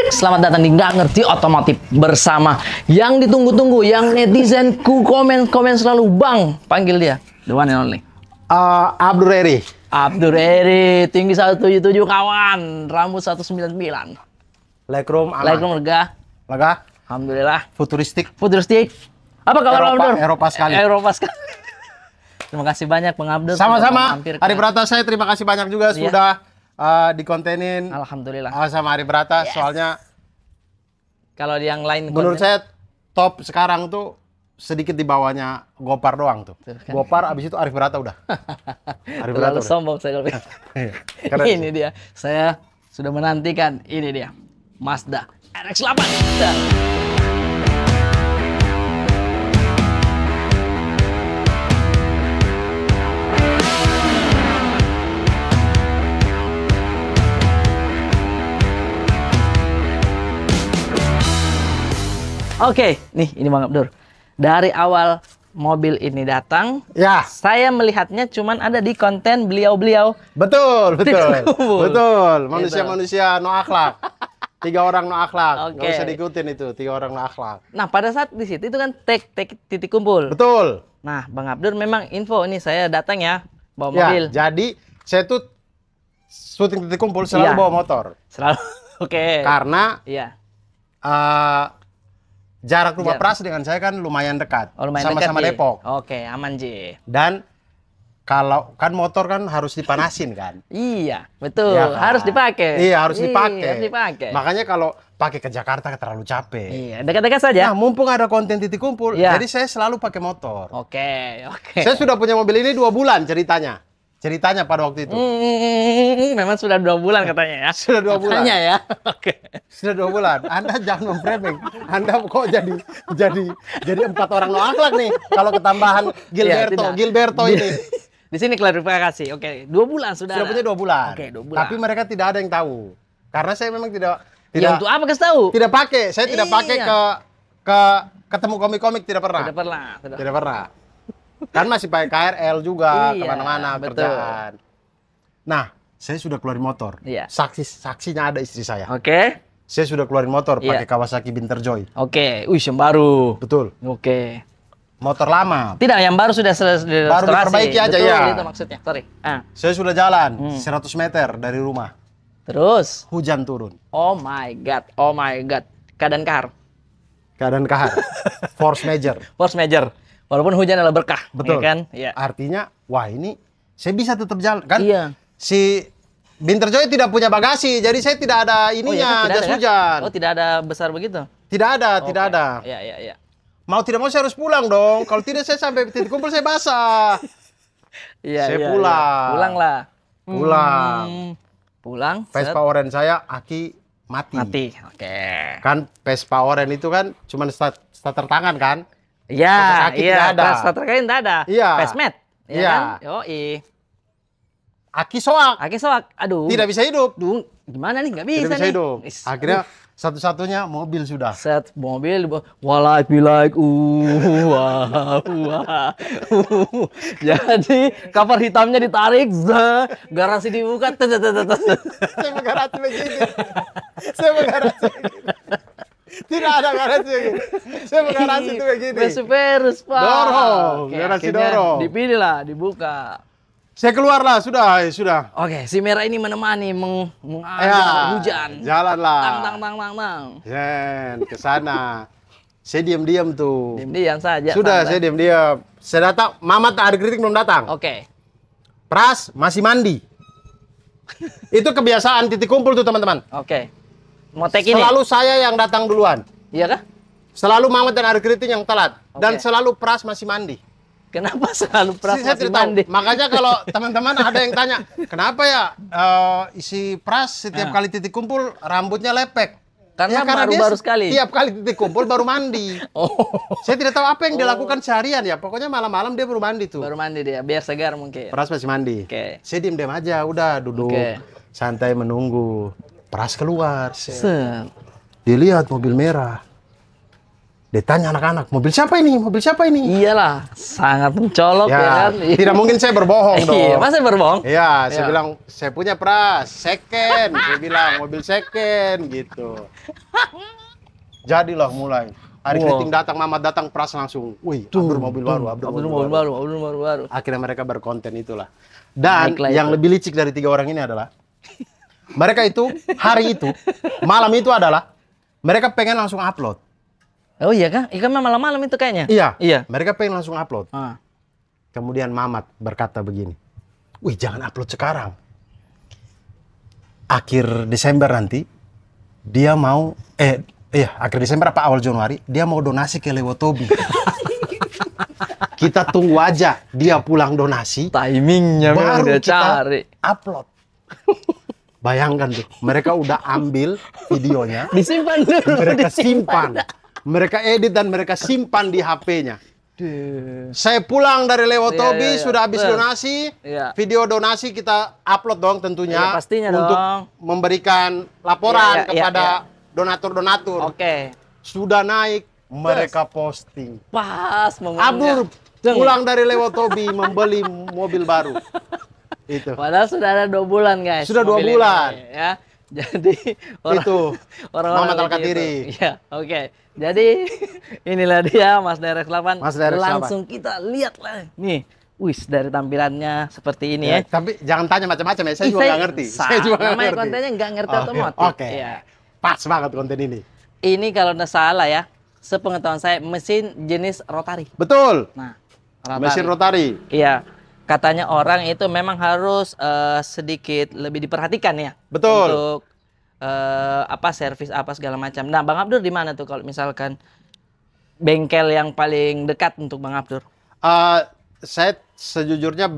Selamat datang di Nggak Ngerti Otomotif bersama yang ditunggu-tunggu, yang netizenku komen selalu. Bang, panggil dia, the one and only. Abdur Eri. Abdur Eri, tinggi 177 kawan, rambut 199. Legroom aman. Legroom lega. Alhamdulillah. Futuristik. Apa kabar Abdur? Eropa sekali. Eropa sekali. Terima kasih banyak Bang Abdur. Sama-sama. Ari Brata, saya terima kasih banyak juga sudah dikontenin. Alhamdulillah. Sama Ari Brata, soalnya kalau yang lain menurut saya top sekarang tuh sedikit di bawahnya Gopar doang tuh. Kan. Gopar abis itu Arif Brata udah. Arif Brata udah. Sombong saya kalau ini dia. Saya sudah menantikan. Ini dia. Mazda RX-8. Oke, nih ini Bang Abdur. Dari awal mobil ini datang, ya, saya melihatnya cuman ada di konten beliau-beliau. Betul. Manusia-manusia no akhlak. 3 orang no akhlak. Nggak usah diikutin itu, 3 orang no akhlak. Nah, pada saat di situ itu kan titik kumpul. Betul. Nah, Bang Abdur memang info ini saya datang ya bawa ya, mobil. Jadi saya tuh syuting titik kumpul selalu bawa motor. Selalu. Oke. Karena jarak rumah Pras dengan saya kan lumayan dekat. Sama-sama Depok. Oke, aman Ji. Dan kalau kan motor kan harus dipanasin kan. Iya, betul. Ya kan? Harus dipakai. Iya, harus dipakai. Harus dipakai. Makanya kalau pakai ke Jakarta terlalu capek. Iya, dekat-dekat saja. Nah, mumpung ada konten titik kumpul, jadi saya selalu pakai motor. Oke. Saya sudah punya mobil ini 2 bulan ceritanya. Ceritanya pada waktu itu. Memang sudah 2 bulan katanya ya. Sudah 2 bulan. Katanya ya. Oke. Sudah 2 bulan. Anda jangan memframing. Anda kok jadi 4 orang no akhlak nih. Kalau ketambahan Gilberto ini. Di sini klarifikasi. Oke, 2 bulan sudah. Sudah punya 2 bulan. Oke, 2 bulan. Tapi mereka tidak ada yang tahu. Karena saya memang tidak ya, untuk apa kasih tahu? Tidak pakai. Saya tidak pakai ke ketemu komik-komik, tidak pernah. Tidak pernah. Kan masih pakai KRL juga kemana-mana kerjaan. Nah, saya sudah keluarin motor. Iya. Saksinya ada istri saya. Oke. Saya sudah keluarin motor pakai Kawasaki Binterjoy. Oke. Yang baru. Betul. Oke. Motor lama. Tidak, yang baru sudah baru diperbaiki aja. Betul, ya. Itu maksudnya. Sorry. Saya sudah jalan 100 meter dari rumah. Terus hujan turun. Oh my god. Keadaan kahar. Force major. Walaupun hujan adalah berkah. Betul. Ya kan? Ya. Artinya, wah ini saya bisa tetap jalan kan? Iya. Si Binterjoy tidak punya bagasi, jadi saya tidak ada ininya, jas hujan. Oh, tidak ada besar begitu? Tidak ada. Iya. Mau tidak mau saya harus pulang dong. Kalau tidak saya sampai titik kumpul saya basah. Saya pulang. Pulang. Vespa Oren saya aki mati. Oke. Kan Vespa Oren itu kan cuma starter tangan kan? Iya. Starter kaki tidak ada. Iya. Pesmet. Iya. Kan? Yoi. Aki soak. Aduh. Tidak bisa hidup. Duh, gimana nih? Nggak bisa nih. Hidup. Akhirnya satu-satunya mobil sudah. Set mobil, while I be like, Jadi cover hitamnya ditarik, garasi dibuka, Saya menggarasi begini. Tidak ada garasi begini. Saya menggarasi itu begini. Perus, Pak. Dorong, garasi dorong. Dipilih lah, dibuka. Saya keluar lah, sudah. Oke, si merah ini menemani mengajar hujan. Jalan lah. Tang. Ke sana. Saya diam-diam tuh. Diam-diam saja. Sudah, saya diam-diam. Saya datang, Mamat ada kritik belum datang. Oke. Pras masih mandi. Itu kebiasaan titik kumpul tuh teman-teman. Oke. Motek ini. Selalu saya yang datang duluan. Iya kah? Selalu Mamat dan ada kritik yang telat. Dan selalu Pras masih mandi. Kenapa selalu Pras masih mandi? Makanya kalau teman-teman ada yang tanya, kenapa ya isi Pras setiap kali titik kumpul rambutnya lepek? Karena baru sekali. Tiap kali titik kumpul baru mandi. Saya tidak tahu apa yang dilakukan seharian ya. Pokoknya malam-malam dia baru mandi tuh. Baru mandi dia, biar segar mungkin. Pras masih mandi. Saya diem-diem aja, udah duduk santai menunggu. Pras keluar. Dilihat mobil merah. Dia tanya anak-anak, mobil siapa ini? Mobil siapa ini? Iyalah, sangat mencolok ya kan. Tidak mungkin saya berbohong dong. Iya, masa berbohong? Iya, saya bilang, saya punya Pras, second. Saya bilang, mobil second, gitu. Jadilah mulai. Hari Kriting datang, Mamat datang, Pras langsung. Wih, Abdur mobil baru, Abdur mobil baru. Akhirnya mereka berkonten itulah. Dan yang lebih licik dari 3 orang ini adalah, mereka itu, hari itu, malam itu adalah, mereka pengen langsung upload. Oh iya kah? Ikan malam-malam itu kayaknya? Iya. Mereka pengen langsung upload. Kemudian Mamat berkata begini, wih jangan upload sekarang. Akhir Desember nanti, dia mau, akhir Desember apa awal Januari, dia mau donasi ke Lewotobi. Kita tunggu aja dia pulang donasi. Timingnya memang dia cari. Upload. Bayangkan tuh, mereka udah ambil videonya. Disimpan dulu. Mereka simpan. Mereka edit dan mereka simpan di HP-nya. Saya pulang dari Lewotobi, sudah habis donasi. Video donasi kita upload dong tentunya. Pastinya untuk dong. memberikan laporan kepada donatur-donatur. Sudah naik, mereka posting. Pas Abdur pulang dari Lewotobi membeli mobil baru. Itu. Padahal sudah ada 2 bulan guys. Sudah 2 bulan. Ya. Jadi Muhammad Al-Katiri. Ya, oke. Jadi inilah dia Mas Derek 8. Langsung kita lihat lah. Nih, wis dari tampilannya seperti ini ya. Tapi jangan tanya macam-macam ya. Saya juga nggak ngerti. Saya juga nggak ngerti. Kontennya nggak ngerti otomotif. Oke. Pas banget konten ini. Ini kalau nggak salah ya, sepengetahuan saya mesin jenis rotari. Betul. Nah, mesin rotari. Iya. Katanya orang itu memang harus sedikit lebih diperhatikan ya. Betul. Untuk servis apa segala macam. Nah, Bang Abdur di mana tuh kalau misalkan bengkel yang paling dekat untuk Bang Abdur? Saya sejujurnya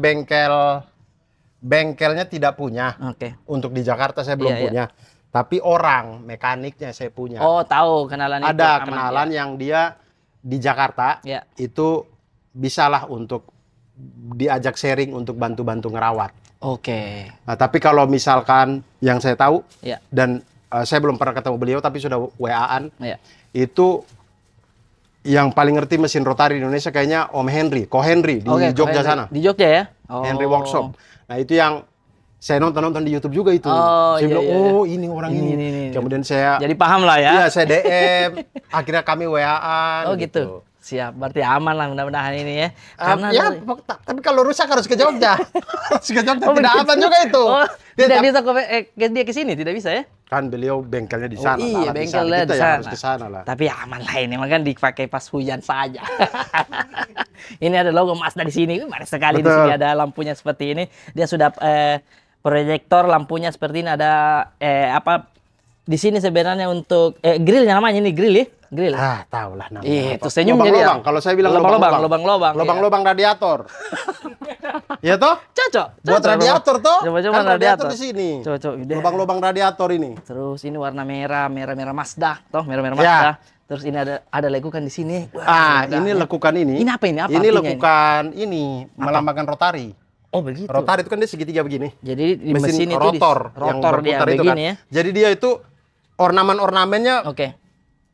bengkelnya tidak punya. Untuk di Jakarta saya belum punya. Tapi orang mekaniknya saya punya. Oh, tahu kenalan itu. Ada kenalan yang dia di Jakarta. Itu bisalah untuk diajak sharing untuk bantu-bantu ngerawat. Nah, tapi kalau misalkan yang saya tahu dan saya belum pernah ketemu beliau tapi sudah WA-an, itu yang paling ngerti mesin rotari di Indonesia kayaknya Om Henry, Ko Henry di Jogja sana. Di Jogja ya? Henry Workshop. Nah, itu yang saya nonton di YouTube juga itu. Saya bilang, oh ini orang ini. Kemudian saya jadi paham lah ya. Iya, saya DM. Akhirnya kami WA-an. Oh gitu. Siap, berarti aman lah mudah-mudahan ini ya. Karena tapi kalau rusak harus ke Jogja. Harus ke Jogja, tidak aman juga itu. Tidak bisa dia ke sini, tidak bisa ya? Kan beliau bengkelnya di sana. Iya, bengkelnya di sana. Harus ke sana lah. Tapi aman lah ini, kan dipakai pas hujan saja. Ini ada logo Mazda di sini, menarik sekali. Di sini ada lampunya seperti ini. Dia sudah proyektor lampunya seperti ini, ada di sini sebenarnya untuk grillnya namanya ini grill ya? Grill. Tahu lah namanya. Itu senyum jadi lubang. Kalau saya bilang lubang-lubang. Lubang-lubang radiator. Ya toh? Cocok. Buat radiator toh? Coba kan radiator di sini. Lubang-lubang radiator ini. Terus ini warna merah Mazda, toh merah Mazda. Terus ini ada lekukan di sini. Ini lekukan ini. Ini apa ini? Ini lekukan ini melambangkan rotari. Oh begitu. Rotari itu kan dia segitiga begini. Jadi di mesin itu rotor yang berputar itu kan. Ya? Jadi dia itu ornamen-ornamennya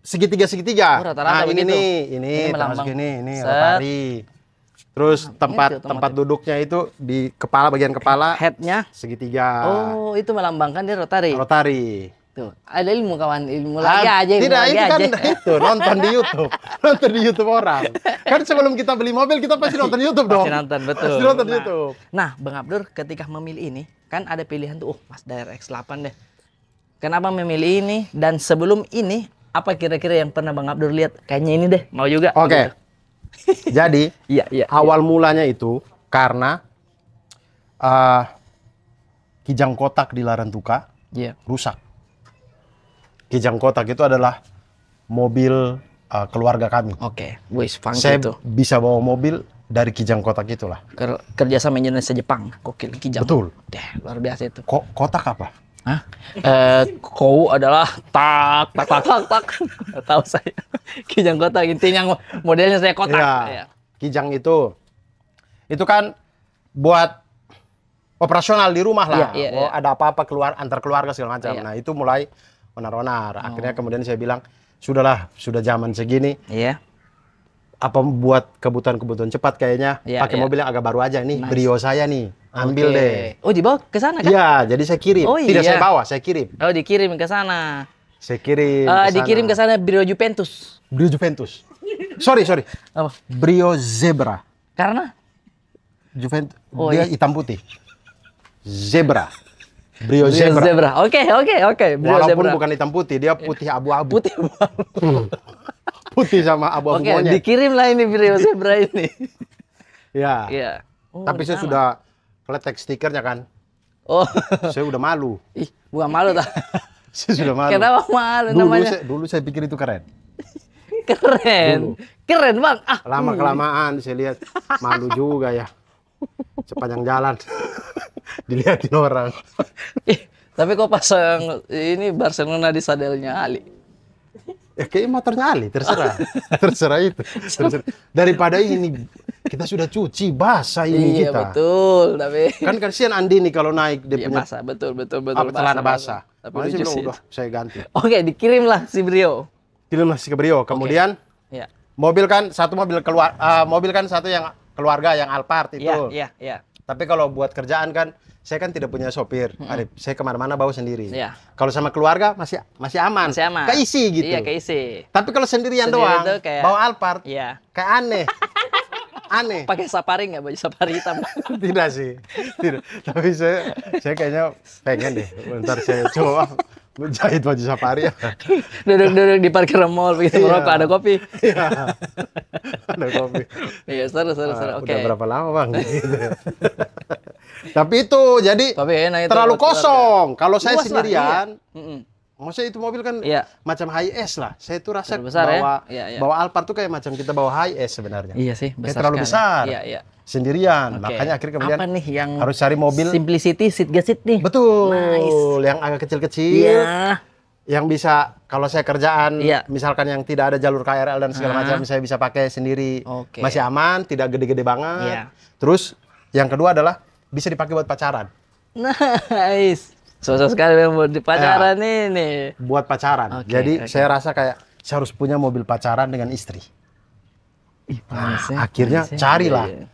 segitiga-segitiga. Rata-rata ini termasuk ini rotari. Terus tempat duduknya itu di bagian kepala. Headnya segitiga. Oh, itu melambangkan dia rotari. Rotari. Tuh, ada ilmu kawan, ilmu lagi aja. Tidak, itu kan itu nonton di YouTube, nonton di YouTube orang. Kan sebelum kita beli mobil kita pasti nonton YouTube dong. Pasti nonton, betul. Pasti nonton YouTube. Nah, Bang Abdur ketika memilih ini kan ada pilihan tuh, Mazda RX-8 deh. Kenapa memilih ini? Dan sebelum ini apa kira-kira yang pernah Bang Abdur lihat? Kayaknya ini deh, mau juga. Oke. Jadi awal mulanya itu karena kijang kotak di Larantuka rusak. Kijang kotak itu adalah mobil keluarga kami. Saya bisa bawa mobil dari kijang kotak itulah. Kerjasama Indonesia Jepang, kokil kijang. Betul. Luar biasa itu. Kotak apa? Kou adalah tak. Tahu saya. Kijang kotak intinya modelnya saya kotak. Ya. Kijang itu kan buat operasional di rumah lah. Ada apa-apa antar keluarga segala macam. Nah itu mulai onar-onar. Akhirnya kemudian saya bilang sudahlah, sudah zaman segini. Iya. Apa buat kebutuhan-kebutuhan cepat kayaknya pakai mobil yang agak baru aja nih. Nice. Brio saya nih, ambil deh. Oh, dibawa ke sana kan? Iya, jadi saya kirim. Tidak saya bawa, saya kirim. Oh, dikirim ke sana. Saya kirim. Dikirim ke sana Brio Juventus. Brio Juventus. Sorry. Apa? Brio Zebra. Karena Juventus dia hitam putih. Zebra. Brio Zebra. Oke. Walaupun bukan hitam putih, dia putih abu-abu. Putih abu-abu. Putih sama abu-abu monyet. Dikirim lah ini Brio Zebra ini. Ya. Iya. Tapi saya sudah kletek stikernya kan. Oh. Saya udah malu. Ih, bukan malu tak? Saya sudah malu. Kenapa malu namanya? Dulu saya pikir itu keren. Keren Bang. Lama-kelamaan saya lihat malu juga ya. Sepanjang jalan. Dilihatin orang. Tapi kok pasang ini Barcelona di sadelnya Ali? Kayaknya motornya Ali, terserah. Terserah itu. Terserah. Daripada ini, kita sudah cuci, basah ini kita. Iya betul, tapi... Kan kasihan Andi nih kalau naik, dia punya... basah, betul. Celana basah. Tapi udah, saya ganti. Oke, dikirimlah si Brio. Kirimlah si Brio. Kemudian, mobil kan satu yang keluarga, yang Alphard itu. Iya. Tapi kalau buat kerjaan kan, saya kan tidak punya sopir, Arif. Saya kemana-mana bawa sendiri. Iya. Kalau sama keluarga masih aman. Keisi gitu. Iya, keisi. Tapi kalau sendirian doang, bawa Alphard, kayak aneh. Pakai safari nggak, baju safari hitam? Tidak sih, tidak. Tapi saya kayaknya pengen deh. Bentar saya coba menjahit baju safari. Duduk di parkir mall, begitu merokok, ada kopi. Iya. Ada kopi. Iya, seru. Oke. Udah berapa lama Bang? Gitu. Tapi itu jadi enak itu terlalu kosong. Kalau saya luas sendirian, lah, maksudnya itu mobil kan macam high-S lah. Saya tuh rasa besar, bawa Alphard tuh kayak macam kita bawa high-S sebenarnya. Iya sih, besar terlalu besar. Iya. Sendirian. Makanya akhirnya kemudian apa nih yang harus cari mobil simplicity seat gasit nih. Betul. Nice. Yang agak kecil-kecil. Iya. Yang bisa kalau saya kerjaan misalkan yang tidak ada jalur KRL dan segala macam saya bisa pakai sendiri. Masih aman, tidak gede-gede banget. Iya. Terus yang kedua adalah bisa dipakai buat pacaran. Nice. Susah sekali buat di pacaran ini. Buat pacaran. Jadi saya rasa kayak saya harus punya mobil pacaran dengan istri. Akhirnya carilah. Iya.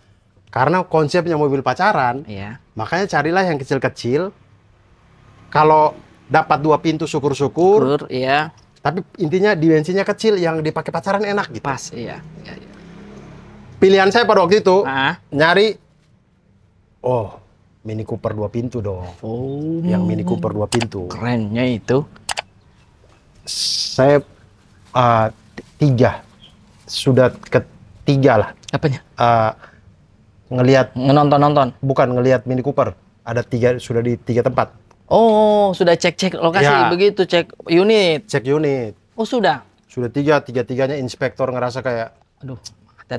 Karena konsepnya mobil pacaran, makanya carilah yang kecil-kecil. Kalau dapat 2 pintu syukur-syukur. Iya. Tapi intinya dimensinya kecil, yang dipakai pacaran enak gitu. Pas, iya. Pilihan saya pada waktu itu nyari Mini Cooper 2 pintu dong. Yang Mini Cooper 2 pintu. Kerennya itu. Saya 3. Sudah ketiga lah. Apanya? Ngelihat nonton. Bukan ngelihat Mini Cooper. Ada 3, sudah di 3 tempat. Oh, sudah cek lokasi begitu, cek unit. Cek unit. Oh, sudah. Sudah 3-tiganya inspektor ngerasa kayak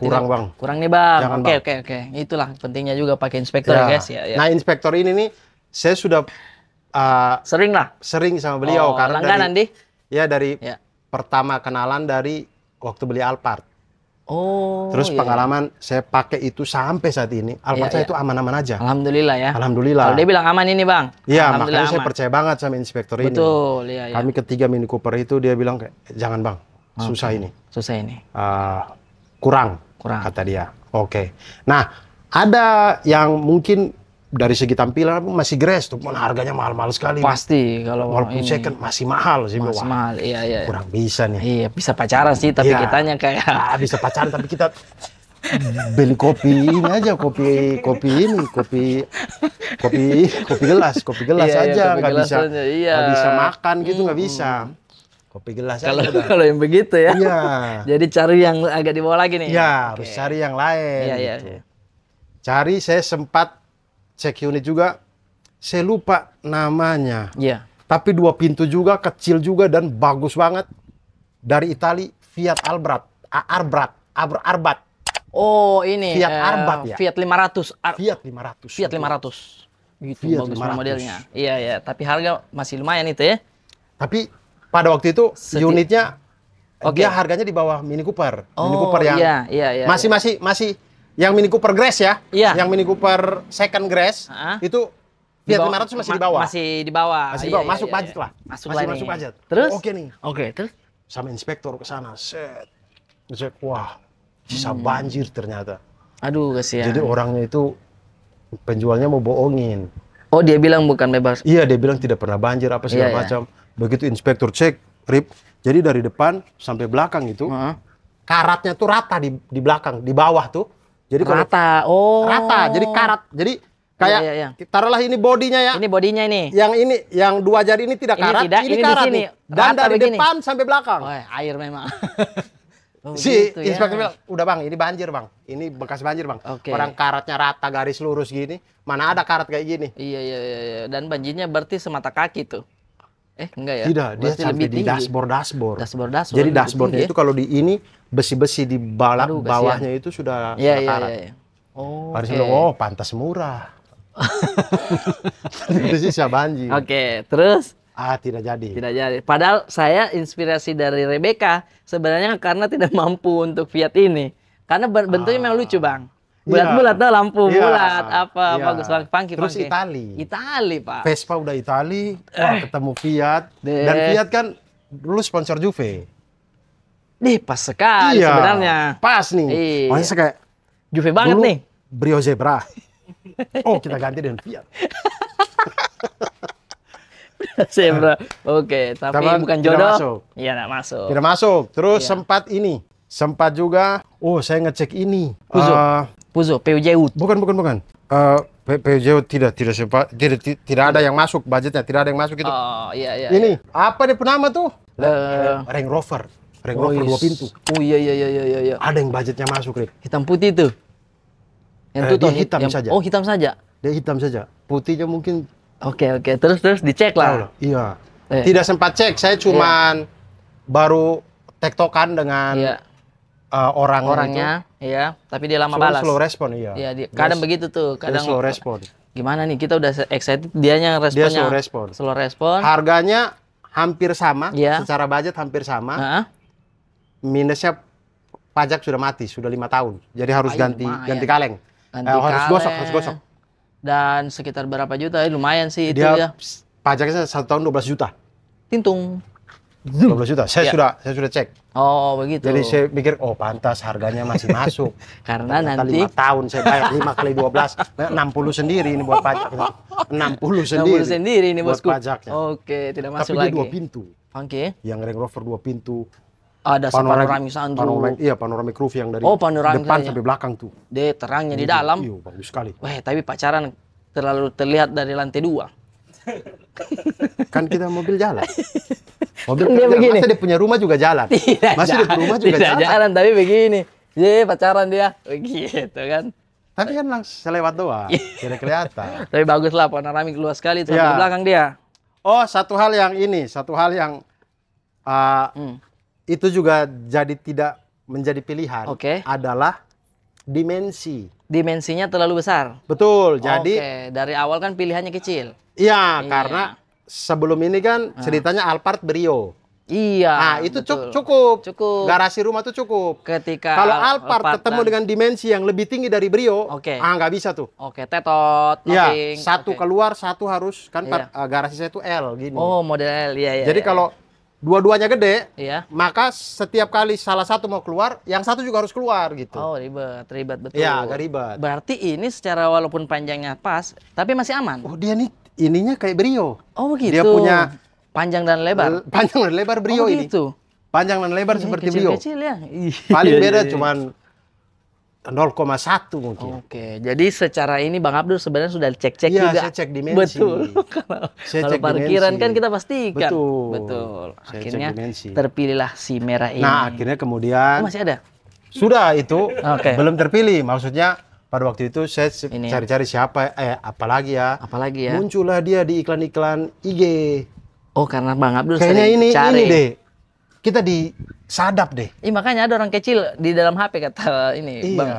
kurang Bang. Kurang nih Bang. Oke. Itulah pentingnya juga pakai inspektor guys ya. Nah, inspektor ini nih saya sudah sering sama beliau karena langganan dari pertama kenalan dari waktu beli Alphard. Terus pengalaman saya pakai itu sampai saat ini. Alphard saya itu aman-aman aja. Alhamdulillah ya. Alhamdulillah. Kalau dia bilang aman ini Bang. Iya, makanya saya percaya banget sama inspektor ini. Betul, iya. Kami ketiga Mini Cooper itu dia bilang kayak jangan Bang, susah ini. Kurang, kata dia. Nah, ada yang mungkin dari segi tampilan masih grass tuh, harganya mahal-mahal sekali. Pasti kalau walaupun second masih mahal sih. Masih mahal, iya. Kurang bisa nih. Iya, bisa pacaran sih, tapi kitanya kayak bisa pacaran tapi kita beli kopi ini aja, kopi gelas aja, nggak bisa makan gitu, nggak bisa. Kopi gelas kalau yang begitu ya. Iya. Jadi cari yang agak di bawah lagi nih. Iya, harus cari yang lain. Iya. Cari, saya sempat cek unit juga, saya lupa namanya. Iya. Tapi 2 pintu juga, kecil juga dan bagus banget. Dari Itali, Fiat Arbat. Oh, ini Fiat Arbat ya. Fiat 500. Fiat 500. Gitu bagus modelnya. Iya. Tapi harga masih lumayan itu ya. Tapi pada waktu itu unitnya dia harganya di bawah Mini Cooper. Mini Cooper yang masih yang Mini Cooper Grass ya. Iya. Yang Mini Cooper second Grass itu Fiat 500 masih di bawah. Masih di bawah. Masuk budget lah. Masuk budget. Terus? Oke nih. Terus? sama inspektor ke sana. Set. Cek, wah, bisa banjir ternyata. Aduh, kasihan. Jadi orangnya itu penjualnya mau bohongin. Oh, dia bilang bukan bebas. Iya, dia bilang tidak pernah banjir apa segala macam. Begitu inspektur cek, Rip, jadi dari depan sampai belakang itu karatnya tuh rata di belakang, di bawah tuh. Jadi rata. Rata. Jadi karat. Jadi kayak taruhlah ini bodinya ya. Ini bodinya ini. Yang ini, yang 2 jari ini tidak karat, ini karat nih. Dan dari depan sampai belakang. Oh, air memang. Si inspektur bilang, udah bang, ini banjir bang, ini bekas banjir bang. Orang karatnya rata, garis lurus gini, mana ada karat kayak gini. Iya. Dan banjirnya berarti semata kaki tuh. Enggak ya? Tidak, dia sampai di dashboard. Jadi dashboardnya itu kalau di ini besi-besi di bawahnya itu sudah karat. Harus bilang, oh pantas murah. Itu sih banjir. Oke, terus? Tidak jadi. Padahal saya inspirasi dari Rebecca sebenarnya karena tidak mampu untuk Fiat ini. Karena bentuknya memang lucu bang. Bulat-bulat tuh lampu bulat apa bagus banget, funky. Terus Itali Pak. Vespa udah Itali, ketemu Fiat. Dan Fiat kan dulu sponsor Juve. Pas sekali sebenarnya. Pas nih. Makanya kayak Juve banget nih. Brio Zebra. Oh kita ganti dengan Fiat. Zebra. Oke, tapi bukan jodoh. Iya, enggak masuk. Tidak masuk. Terus sempat juga, saya ngecek ini. Puzo, Peugeot. Bukan. Peugeot tidak ada yang masuk budgetnya, tidak ada yang masuk itu. Oh, iya. Ini, apa dia nama tuh? Range Rover. Range Rover 2 pintu. Oh iya. Ada yang budgetnya masuk, Rip. Hitam putih tuh. Yang dia hitam saja. Oh, hitam saja. Dia hitam saja. Putihnya mungkin. Oke. Terus dicek lah. Iya. Tidak sempat cek, saya cuman baru tektokan dengan orangnya. Iya. Tapi dia lama balas. Slow respon, iya. Kadang begitu tuh. Kadang slow respon. Gimana nih? Kita udah excited, dianya responnya. Dia slow respon. Harganya hampir sama, secara budget hampir sama. Minusnya pajak sudah mati, sudah 5 tahun. Jadi harus ganti kaleng. Harus gosok. Dan sekitar berapa juta? Lumayan sih itu ya. Pajaknya 1 tahun 12 juta. Tintung. 12 juta. Saya sudah cek. Oh, begitu. Jadi saya pikir, pantas harganya masih masuk. Karena nanti 5 tahun saya bayar 5 kali 12, 60 sendiri ini buat pajaknya. 60 sendiri ini buat pajaknya. Oke, tidak masuk lagi. Tapi dia 2 pintu. Oke. Yang Range Rover 2 pintu. Ada panoramic sunroof. Iya, panoramic roof yang dari depan sampai belakang tuh. Dia terangnya di dalam. Iya, bagus sekali. Tapi pacaran terlalu terlihat dari lantai 2. Kan kita mobil jalan. Mobil dia begini. Masa dia punya rumah juga jalan. Dia punya rumah juga jalan. Tapi begini. Pacaran dia. Begitu kan. Tapi kan langsung selewat doang. Tidak kelihatan. Tapi bagus lah, panoramik luas sekali sampai di belakang dia. Satu hal yang itu juga jadi tidak menjadi pilihan. Adalah dimensi. Dimensinya terlalu besar. Betul. Jadi dari awal kan pilihannya kecil. Iya, karena sebelum ini kan ceritanya Alphard Brio. Iya. Nah, itu cukup. Garasi rumah tuh cukup. Ketika kalau Alphard ketemu dengan dimensi yang lebih tinggi dari Brio, nggak bisa tuh. Tetot. Iya, satu keluar, satu harus kan garasi saya tuh L gini. Oh, model L. Iya. Jadi kalau dua-duanya gede, maka setiap kali salah satu mau keluar, yang satu juga harus keluar gitu. Oh, ribet betul. Iya, agak ribet. Berarti ini secara walaupun panjangnya pas, tapi masih aman. Oh, dia nih ininya kayak Brio. Oh, begitu. Dia punya panjang dan lebar. Panjang dan lebar Brio ini. Panjang dan lebar seperti Brio. Kecil ya. Paling beda cuman 0,1 mungkin. Oke, jadi secara ini Bang Abdul sebenarnya sudah cek-cek juga. Iya, saya cek dimensi. Betul. Kalau parkiran kan kita pastikan. Betul. Akhirnya terpilihlah si merah ini. Nah, akhirnya kemudian masih ada? Sudah itu. Belum terpilih. Maksudnya pada waktu itu saya cari-cari siapa, apalagi ya. Muncullah dia di iklan-iklan IG. Oh, karena Bang Abdul kayaknya ini deh. Kita disadap deh. Makanya ada orang kecil di dalam HP kata ini, Bang.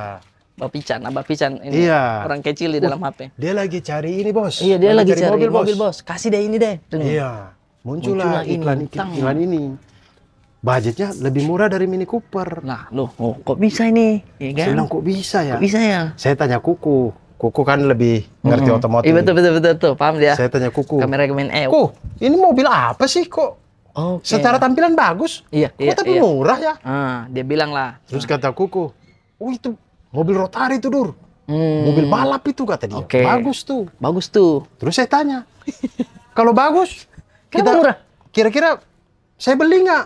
Abah Pican ini. Orang kecil di dalam HP. Dia lagi cari ini, Bos. Iya, dia lagi cari mobil, Bos. Kasih deh ini deh. Iya. Muncullah iklan ini. Budgetnya lebih murah dari Mini Cooper. Nah, kok bisa ini? Saya bilang kok bisa ya? Kok bisa ya? Saya tanya Kuku. Kuku kan lebih ngerti otomotif. Iya, betul. Paham dia. Saya tanya Kuku. Kamera Gemini E. Ini mobil apa sih kok Secara tampilan bagus. Iya, tapi murah ya. Dia bilang lah. Terus kata Kuku, oh itu mobil Rotary itu, Dur. Mobil balap itu kata dia. Bagus tuh. Bagus tuh. Terus saya tanya, kalau bagus, murah? Kira-kira saya beli nggak?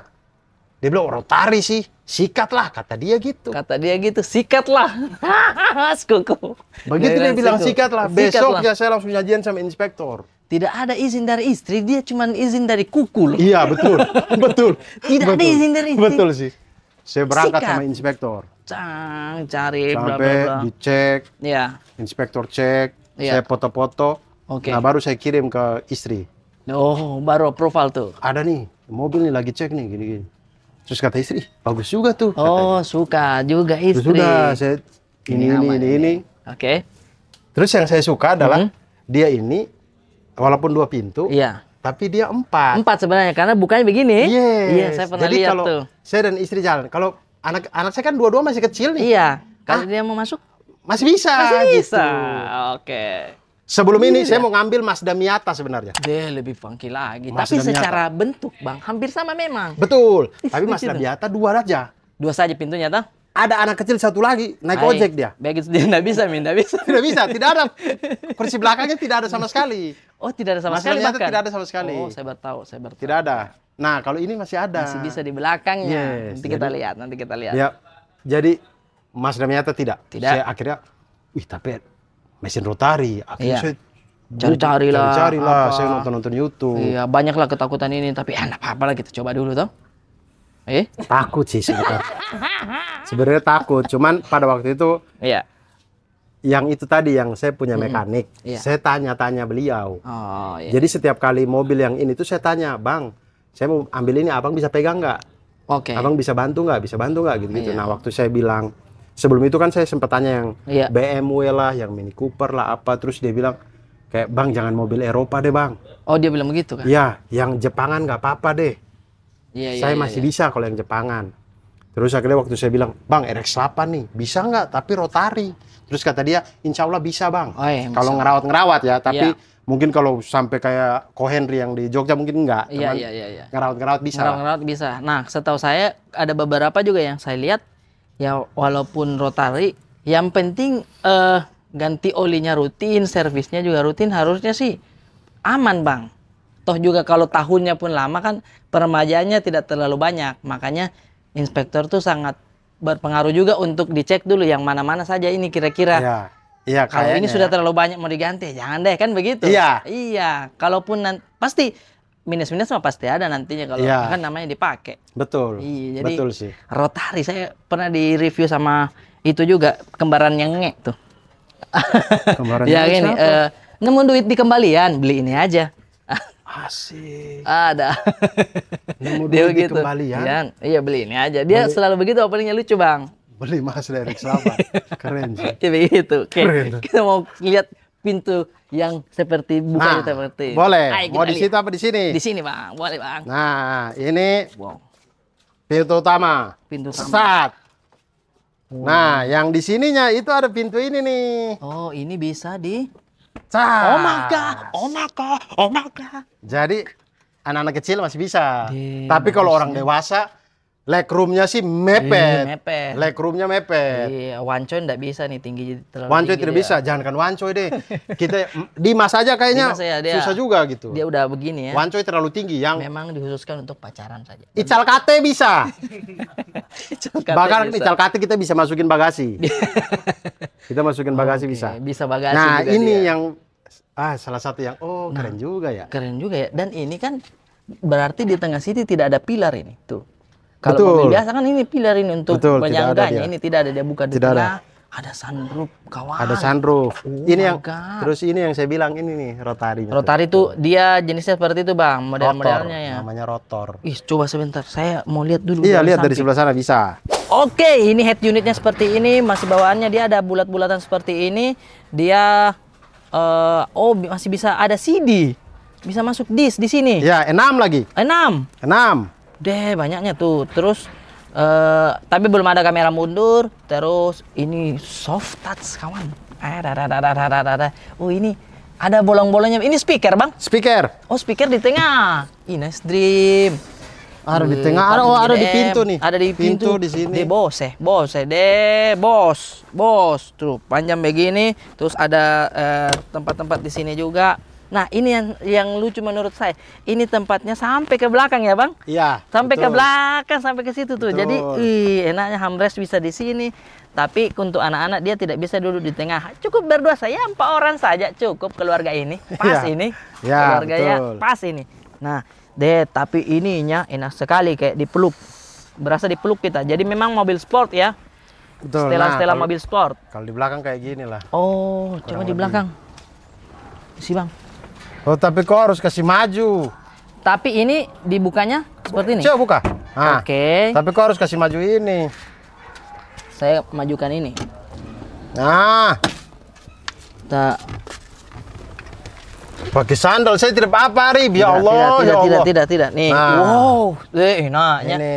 Dia bilang, Rotary sih, sikat lah, kata dia gitu. Sikat lah. Kuku. Begitu dia bilang sikat lah, besoknya saya langsung janjian sama inspektor. Tidak ada izin dari istri, dia cuma izin dari Kuku loh. Iya, betul. Betul. Tidak ada izin dari istri. Betul sih. Saya berangkat sama inspektor. Cari, sampai dicek. Iya. Inspektor cek, saya foto-foto. Nah, baru saya kirim ke istri. Oh, baru approval tuh. Ada nih, mobil nih lagi cek nih, gini-gini. Terus kata istri, bagus juga tuh. Oh, suka juga istri. Terus sudah, saya ini. Oke. Terus yang saya suka adalah dia ini walaupun 2 pintu, tapi dia 4. 4 sebenarnya karena bukanya begini. Iya, saya pernah lihat kalau tuh. Saya dan istri jalan, kalau anak saya kan dua-dua masih kecil nih. Iya. Kalau dia mau masuk, masih bisa. Gitu. Oke. Sebelum ini saya mau ngambil Mazda Miata sebenarnya. Dia lebih funky lagi. Tapi secara bentuk, Bang, hampir sama memang. Betul. Tapi Mazda Miata 2 aja. 2 saja pintunya, toh? Ada anak kecil 1 lagi, naik ojek dia. Begitu dia nggak bisa. Tidak bisa, tidak ada. Kursi belakangnya tidak ada sama sekali. Oh, tidak ada sama sekali bahkan? Tidak ada sama sekali. Oh, saya baru tahu. Tidak ada. Nah, kalau ini masih ada. Masih bisa di belakangnya. Nanti kita lihat. Ya, jadi Mazda Miata tidak. Saya akhirnya, tapi mesin Rotary. Akhirnya saya cari lah. Saya nonton YouTube. Iya, banyak lah ketakutan ini. Tapi enggak apa-apa lah, kita coba dulu toh. Takut sih sebenarnya. Sebenarnya takut. Cuman pada waktu itu, yang itu tadi yang saya punya mekanik, saya tanya-tanya beliau. Jadi setiap kali mobil yang ini tuh saya tanya, Bang, saya mau ambil ini, abang bisa pegang nggak? Abang bisa bantu nggak? Gitu-gitu. Nah, waktu saya bilang, sebelum itu kan saya sempat tanya yang BMW lah, yang Mini Cooper lah, apa. Terus dia bilang, kayak, Bang, jangan mobil Eropa deh, Bang. Oh, dia bilang begitu kan? Iya, yang Jepangan nggak apa-apa deh. Saya masih bisa kalau yang Jepangan. Terus akhirnya waktu saya bilang, Bang, RX-8 nih, bisa nggak? Tapi Rotary. Terus kata dia, insya Allah bisa, Bang. Kalau ngerawat-ngerawat ya, tapi mungkin kalau sampai kayak Ko Henry yang di Jogja mungkin enggak. Iya. Ngerawat-ngerawat bisa. Ngerawat bisa. Nah, setahu saya ada beberapa juga yang saya lihat, ya walaupun Rotary, yang penting ganti olinya rutin, servisnya juga rutin, harusnya sih aman, Bang. Toh juga kalau tahunnya pun lama kan peremajanya tidak terlalu banyak. Makanya inspektor tuh sangat berpengaruh juga untuk dicek dulu yang mana-mana saja ini kira-kira. Iya, kalau ini sudah terlalu banyak mau diganti, jangan deh, kan begitu. Iya. Kalaupun pasti minus-minus mah pasti ada nantinya kalau kan namanya dipakai. Betul. Iya, jadi betul sih. Rotary saya pernah di review sama itu juga kembarannya Nge tuh. Kembarannya gini, nemu duit di kembalian, beli ini aja. Asik. Ada. Nemu dia duit di begitu. Kembalian. Iya, beli ini aja. Dia selalu begitu, openingnya lucu, Bang. Beli Mazda RX-8. Keren sih. Ya begitu. Keren. Kita mau lihat pintu yang seperti bukan seperti. Boleh. Mau di situ apa di sini? Di sini, Bang. Boleh, Bang. Nah, ini pintu utama. Sat. Nah, yang di sininya itu ada pintu ini nih. Oh, ini bisa di Oh my god. Jadi anak-anak kecil masih bisa. Tapi kalau orang dewasa, legroomnya sih mepet. Legroomnya mepet. Iya, wancoy nggak bisa nih tinggi terlalu. Wancoy tidak bisa, jangankan wancoy deh. Kita Dimas aja kayaknya susah juga gitu. Dia udah begini ya. Wancoy terlalu tinggi yang memang dikhususkan untuk pacaran saja. Ical kate bisa. Bahkan ical kate kita bisa masukin bagasi. Kita masukin bagasi bisa. Bisa bagasi. Nah, juga ini dia. yang salah satu yang keren juga ya. Keren juga ya. Dan ini kan berarti di tengah sini tidak ada pilar ini. Tuh. Kalau mobil biasa kan ini pilar ini untuk penyangganya. Ini tidak ada, dia buka di tengah. Ada sunroof, kawan. Ada sunroof. Ini yang terus ini yang saya bilang ini nih Rotary. Rotary itu dia jenisnya seperti itu, Bang. Model-modelnya ya. Namanya rotor. Coba sebentar. Saya mau lihat dulu. Iya, lihat dari sebelah sana bisa. Oke, ini head unitnya seperti ini, masih bawaannya dia ada bulat-bulatan seperti ini. Dia masih bisa ada CD. Bisa masuk disk di sini. Ya, 6 lagi. 6. Deh, banyaknya tuh. Terus tapi belum ada kamera mundur. Terus ini soft touch, kawan. Oh, ini ada bolong-bolongnya. Ini speaker, Bang. Speaker. Oh, speaker di tengah. Nice Dream. Ada di tengah, ada di pintu nih. Ada di pintu di sini. Bos. Tuh, panjang begini, terus ada tempat-tempat di sini juga. Nah, ini yang lucu menurut saya. Ini tempatnya sampai ke belakang ya, Bang? Iya. Sampai ke belakang, sampai ke situ tuh. Betul. Jadi, enaknya hamres bisa di sini. Tapi untuk anak-anak dia tidak bisa duduk di tengah. Cukup berdua saja, 4 orang saja cukup keluarga ini. Pas ini. Ya, keluarganya betul. Pas ini. Nah, tapi ininya enak sekali kayak dipeluk. Berasa dipeluk kita. Jadi memang mobil sport ya. Betul. Setelah mobil sport. Kalau di belakang kayak gini lah. Oh, coba di belakang. Si Bang. Oh, tapi kok harus kasih maju. Tapi ini dibukanya seperti ini. Coba buka. Nah, Oke. Tapi kok harus kasih maju ini. Saya majukan ini. Nah. Pakai sandal saya tidak apa-apa, Rib. Ya Allah, ya Allah. Tidak. Nih. Nah. Wow, enaknya. Ini.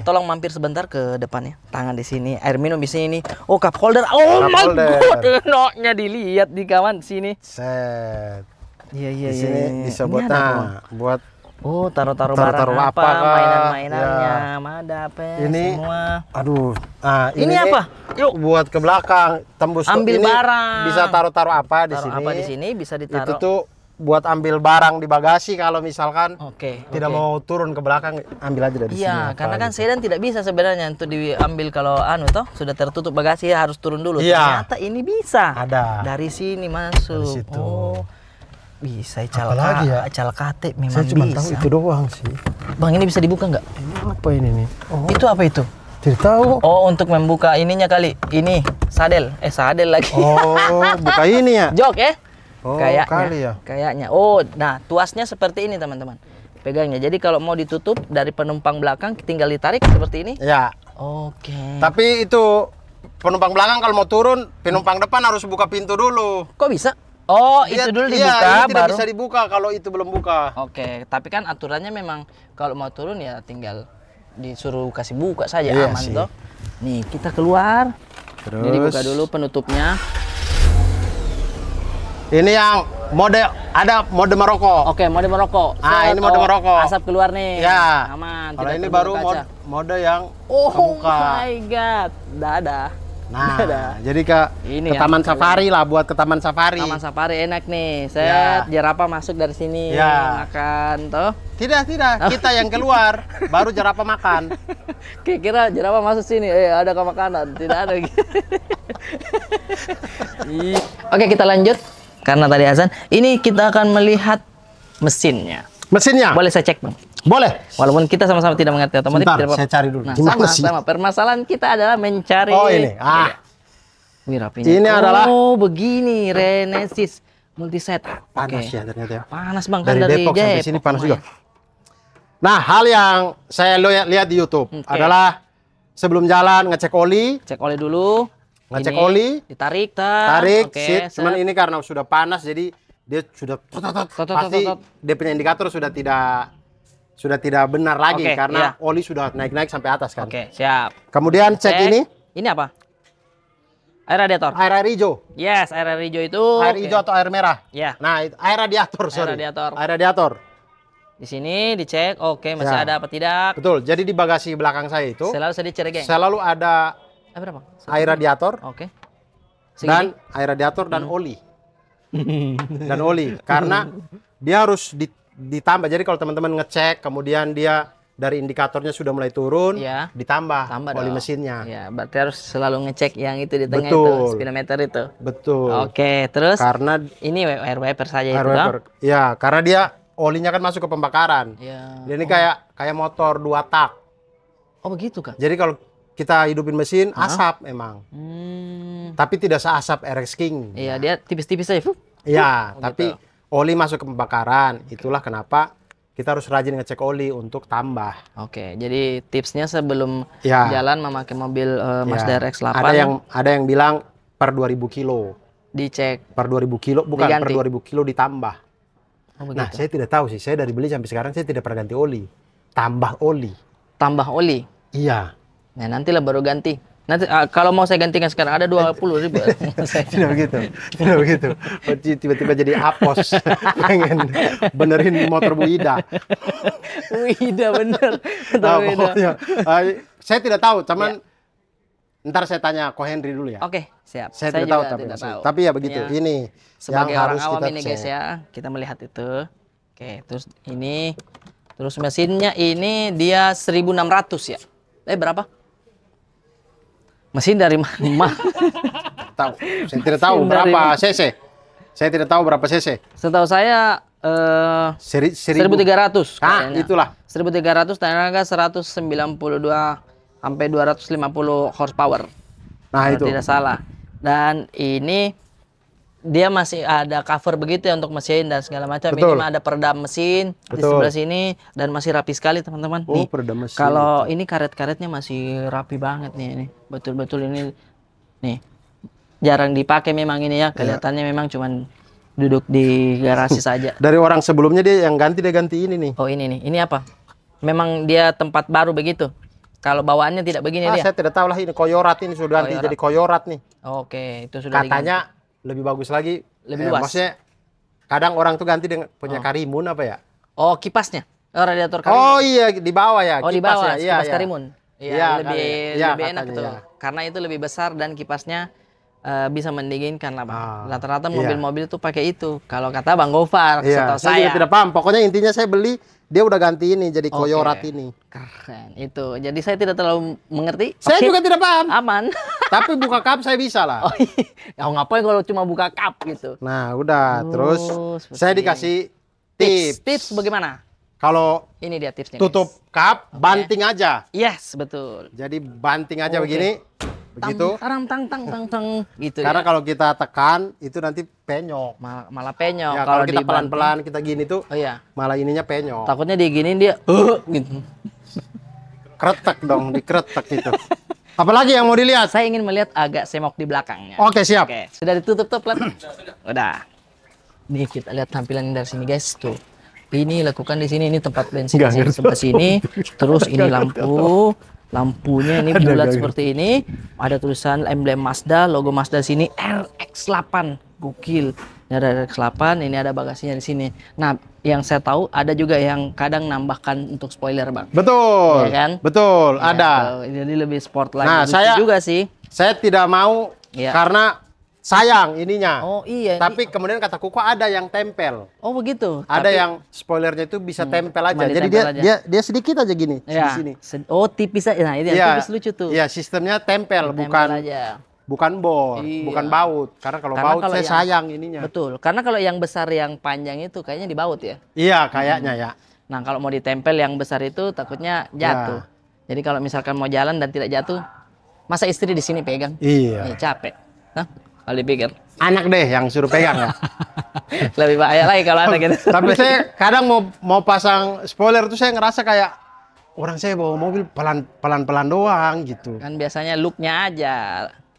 Tolong mampir sebentar ke depannya. Tangan di sini, air minum di sini. Oh, cup holder. Oh Cup my holder. God, enaknya dilihat di kawan sini. Set. Iya. Di sini bisa buat buat taruh-taruh taruh barang apa, mainan-mainannya, ya. ada apa ini semua. Aduh. Ini apa? Yuk, buat ke belakang, tembus ambil ini barang. Bisa taruh-taruh apa di Taruh sini? apa di sini bisa ditaruh. Itu tuh buat ambil barang di bagasi kalau misalkan tidak Oke. mau turun ke belakang, ambil aja dari sini. Iya, karena kan sedan tidak bisa sebenarnya untuk diambil kalau sudah tertutup bagasi harus turun dulu. Iya. Ternyata ini bisa. Ada. Dari sini masuk. Dari situ. Oh. Bisa Apalagi ya? calkate memang Saya cuma bisa. tahu itu doang sih. Bang, ini bisa dibuka nggak? Ini apa ini nih? Oh, Itu apa itu? tidak tahu. Oh, untuk membuka ininya kali. Ini sadel. Sadel lagi. Oh, buka ini ya? Jok ya? Oh, Kayaknya. kali ya. Kayaknya. Oh, nah tuasnya seperti ini teman-teman. Pegangnya. Jadi kalau mau ditutup dari penumpang belakang tinggal ditarik seperti ini. Ya. Oke. Tapi itu penumpang belakang kalau mau turun, penumpang depan harus buka pintu dulu. Kok bisa? Oh, itu dulu dibuka ini tidak baru. bisa dibuka kalau itu belum buka. Oke, tapi kan aturannya memang kalau mau turun ya tinggal disuruh kasih buka saja, Iya aman sih. toh. Nih, kita keluar. Terus Jadi buka dulu penutupnya. ini yang ada mode merokok. Oke, mode merokok. Ini mode merokok. Asap keluar nih. Ya. Aman. Kalau tidak ini terbuka baru kaca. mode yang Oh kebuka. my god. Dadah. Nah, Dadah. jadi ke Ini Taman Safari lah, buat ke Taman Safari. Taman Safari enak nih. Set, jerapah masuk dari sini. Ya. Makan toh. Tidak, kita yang keluar, baru jerapah makan. Kira jerapah masuk sini, ada ke makanan, tidak ada. Oke, kita lanjut. Karena tadi azan, ini kita akan melihat mesinnya. Mesinnya? Boleh saya cek, Bang? Boleh. Walaupun kita sama-sama tidak mengerti otomotif. Sebentar, saya cari dulu. Nah, Gimana sih? sama. Permasalahan kita adalah mencari. Oh, ini. Wih, rapinya. Ini adalah. Oh, begini, Renesis multiset. Panas Oke. ya ternyata ya. Panas, Bang, kan Dari Depok sampai sini panas juga. Nah, hal yang saya lihat di YouTube adalah sebelum jalan ngecek oli. Cek oli dulu. Ngecek Ini, oli. Ditarik, Tarik, Oke, sit. Cuman ini karena sudah panas, jadi dia sudah pasti dia punya indikator sudah tidak benar lagi Oke, karena iya. oli sudah naik-naik sampai atas kan. Oke, siap. Kemudian cek ini Ini apa? Air radiator. air hijau. Yes, air hijau itu. Air oke. hijau atau air merah? Ya. Nah, itu air radiator, sorry. radiator. Air radiator. Di sini dicek, oke, masih Ya. ada apa tidak? Betul. Jadi di bagasi belakang saya itu Selalu saya dicek, geng. selalu ada Berapa? air radiator Oke. dan air radiator dan oli. Dan oli karena dia harus ditambah. Jadi kalau teman-teman ngecek kemudian dia dari indikatornya sudah mulai turun, Ya. ditambah Tambah oli dong. mesinnya. Ya, berarti harus selalu ngecek yang itu di tengah Betul. itu, speedometer itu. Betul. Oke, terus Karena ini air wiper saja air itu, wiper. Ya, karena dia olinya kan masuk ke pembakaran. Ya. Dia ini kayak motor 2 tak. Oh, begitu, Kak? Jadi kalau kita hidupin mesin asap emang. Tapi tidak seasap RX King. Iya, dia tipis-tipis aja. Iya, Oh, tapi gitu. oli masuk ke pembakaran. Itulah kenapa kita harus rajin ngecek oli untuk tambah. Oke, jadi tipsnya sebelum Ya. jalan memakai mobil Ya. Mazda RX-8 Ada yang bilang per 2000 kilo. dicek. Per 2000 kilo, bukan Diganti. per 2000 kilo ditambah. Oh, begitu. Nah, saya tidak tahu sih. Saya dari beli sampai sekarang saya tidak pernah ganti oli. Tambah oli. Tambah oli. Iya. Nah, nantilah baru ganti. Nanti kalau mau saya gantikan sekarang ada 20.000. Tidak begitu, tidak begitu. Tiba-tiba jadi apos, pengen benerin motor Bu Ida. Bu Ida bener. Nah, pokoknya, saya tidak tahu, cuman ntar saya tanya Ko Henry dulu ya. Oke, siap. Saya tidak tahu. Tapi ya begitu. Ya. Ini sebagai yang orang harus awam kita ini cek. guys ya, kita melihat itu. Oke, terus ini, terus mesinnya ini dia 1600 ya. Berapa? Mesin dari mana? Tahu. Saya tidak tahu berapa cc. Saya tidak tahu berapa cc. Setahu saya 1300. Ah, itulah. 1300 tenaga 192 sampai 250 horsepower. Nah, itu. Tidak salah. Dan ini dia masih ada cover begitu ya untuk mesin dan segala macam. Betul. Ini ada peredam mesin di sebelah sini dan masih rapi sekali teman-teman. Oh, peredam mesin. Kalau ini karet-karetnya masih rapi banget nih ini. Betul-betul ini nih. Jarang dipakai memang ini ya. Kelihatannya memang cuman duduk di garasi saja. Dari orang sebelumnya dia ganti ini nih. Oh, ini nih. Ini apa? Memang dia tempat baru begitu. Kalau bawaannya tidak begini dia. Saya tidak tahu lah, ini koyorat ini sudah ganti jadi koyorat nih. Oke, itu sudah katanya diganti. Lebih bagus lagi, lebih luas. Maksudnya kadang orang tuh ganti dengan punya karimun apa ya? Oh, kipasnya. Oh, radiator karimun. Oh iya, di bawah ya. Oh, di bawah ya. kipas karimun. Iya, lebih enak tuh. Ya. Karena itu lebih besar dan kipasnya bisa mendinginkan lah, Bang. Rata-rata mobil-mobil tuh pakai itu. Kalau kata Bang Gofar, setahu saya juga tidak paham. Pokoknya intinya saya beli, dia udah ganti ini jadi koyorat ini. Keren itu. Jadi saya tidak terlalu mengerti. Saya juga tidak paham. Aman. Tapi buka kap saya bisa lah. Oh iya. Ngapain kalau cuma buka kap gitu. Nah, udah. Terus saya dikasih tips. Tips bagaimana? Kalau ini dia tipsnya. Tutup kap, banting aja. Yes, betul. Jadi banting aja begini. Begitu. Tang gitu. Karena kalau kita tekan itu nanti penyok. Malah penyok. Ya, kalau kita pelan-pelan kita gini tuh. Oh iya. Malah ininya penyok. Takutnya diginiin dia gitu. Kretek dong, dikretek gitu. Apalagi yang mau dilihat? Saya ingin melihat agak semok di belakangnya. Oke, siap. Oke, sudah ditutup tuh plat. Udah. Nih kita lihat tampilan dari sini guys tuh. Ini lakukan di sini, ini tempat bensin di sebelah sini. Terus ini lampunya ini bulat seperti ini. Ada tulisan emblem Mazda, logo Mazda sini RX8. Gokil. Ini ada RX8, ini ada bagasinya di sini. Nah, yang saya tahu ada juga yang kadang nambahkan untuk spoiler, Bang. Betul. Ya kan? Betul, ya, ada. Jadi lebih sport lagi. Nah, saya juga sih. Saya tidak mau karena sayang ininya. Oh iya. Tapi kemudian kata Kuko ada yang tempel. Oh begitu. Ada yang spoilernya itu bisa tempel aja. Jadi dia sedikit aja gini di sini. Oh tipis aja. Nah, ini yang tipis lucu tuh. Iya, sistemnya tempel bukan bor, bukan baut. Karena kalau baut saya sayang ininya. Betul. Karena kalau yang besar yang panjang itu kayaknya di baut ya. Iya, kayaknya ya. Nah, kalau mau ditempel yang besar itu takutnya jatuh. Jadi kalau misalkan mau jalan dan tidak jatuh, masa istri di sini pegang? Iya. Capek. Nah, kalau dipikir. Anak deh yang suruh pegang ya. Lebih bahaya lagi kalau anak gitu. Tapi saya kadang mau pasang spoiler tuh saya ngerasa kayak orang saya bawa mobil pelan-pelan doang gitu. Kan biasanya looknya aja.